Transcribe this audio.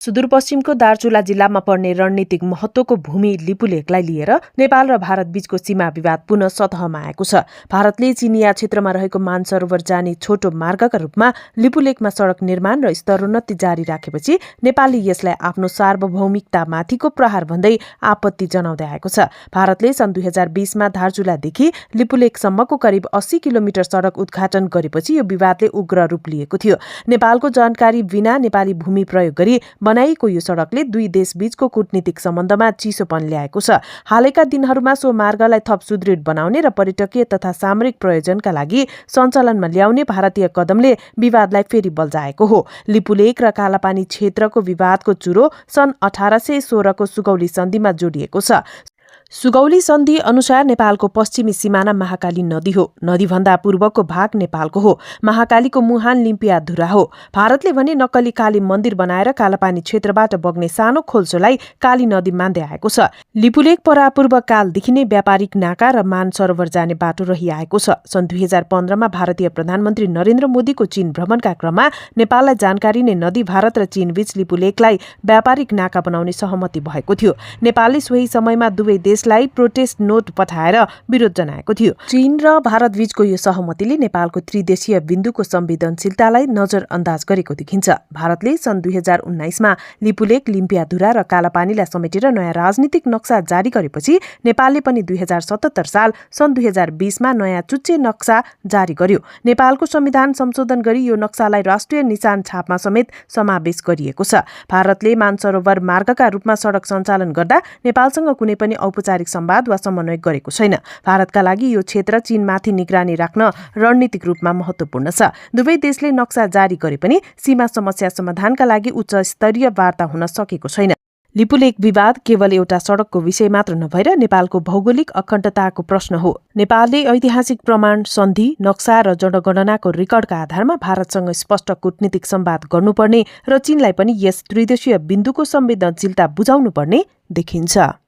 सुदूरपश्चिमको दार्चुला जिल्लामा पर्ने रणनीतिक महत्त्वको भूमि लिपुलेखलाई लिएर नेपाल र भारत बीचको सीमा विवाद पुनः सतहमा आएको छ। भारतले चिनिया क्षेत्रमा रहेको मानसरोवर जाने छोटो मार्गका रूपमा लिपुलेखमा सडक निर्माण र स्तरोन्नति जारी राखेपछि नेपालले यसलाई आफ्नो सार्वभौमिकतामाथिको प्रहार भन्दै आपत्ति जनाउँदै आएको छ। भारतले सन् 2020मा दार्चुलादेखि लिपुलेखसम्मको करिब 80 किलोमिटर सडक उद्घाटन गरेपछि यो विवादले उग्र रूप लिएको थियो। नेपालको जानकारी बिना नेपाली भूमि प्रयोग गरी बनाइएको यो सडकले दुई देशबीचको कूटनीतिक सम्बन्धमा चिसोपन ल्याएको छ। हालैका दिनहरूमा सो मार्गलाई थप सुदृढ बनाउने र पर्यटकीय तथा सामरिक प्रयोजनका लागि सञ्चालनमा ल्याउने भारतीय कदमले विवादलाई फेरि बल्झाएको हो। लिपुलेख र कालापानी क्षेत्रको विवादको चुरो सन् 1816 को सुगौली सन्धिमा जोडिएको छ। सुगौली सन्धि अनुसार नेपालको पश्चिमी सिमाना महाकाली नदी हो। नदीभन्दा पूर्वको भाग नेपालको हो। महाकालीको मुहान लिम्पियाधुरा हो। भारतले भने नक्कली काली मन्दिर बनाएर कालापानी क्षेत्रबाट बग्ने सानो खोल्सोलाई काली नदी मान्दै आएको छ। लिपुलेख परापूर्व कालदेखि नै व्यापारिक नाका र मानसरोवर जाने बाटो रहिआएको छ। सन् 2015मा भारतीय प्रधानमन्त्री नरेन्द्र मोदीको चीन भ्रमणका क्रममा नेपाललाई जानकारी नै नदी भारत र चीनबीच लिपुलेखलाई व्यापारिक नाका बनाउने सहमति भएको थियो। नेपालले सोही समयमा दुवै देशलाई प्रोटेस्ट नोट पठाएर विरोध जनाएको थियो। चीन र भारत बीचको यो सहमतिले नेपालको त्रिदेशीय बिन्दुको संवेदनशीलतालाई नजरअन्दाज गरेको देखिन्छ। भारतले सन् 2019मा लिपुलेख, लिम्पियाधुरा र कालापानीलाई समेटेर नयाँ राजनीतिक नक्सा जारी गरेपछि नेपालले पनि 2077 साल सन् 2020मा नयाँ चुच्चे नक्सा जारी गर्यो। नेपालको संविधान संशोधन गरी यो नक्सालाई राष्ट्रिय निशान छापमा समेत समावेश गरिएको छ। भारतले मानसरोवर मार्गका रूपमा सडक सञ्चालन गर्दा नेपालसँग कुनै पनि औपचारिक संवाद वा समन्वय गरेको छैन। भारतका लागि यो क्षेत्र चीनमाथि निगरानी राख्न रणनीतिक रूपमा महत्त्वपूर्ण छ। दुवै देशले नक्सा जारी गरे पनि सीमा समस्या समाधानका लागि उच्च स्तरीय वार्ता हुन सकेको छैन। लिपुलेख विवाद केवल एउटा सडकको विषय मात्र नभएर नेपालको भौगोलिक अखण्डताको प्रश्न हो। नेपालले ऐतिहासिक प्रमाण, सन्धि, नक्सा र जनगणनाको रेकर्डका आधारमा भारतसँग स्पष्ट कूटनीतिक संवाद गर्नुपर्ने र चीनलाई पनि यस त्रिदेशीय बिन्दुको संवेदनशीलता बुझाउनुपर्ने देखिन्छ।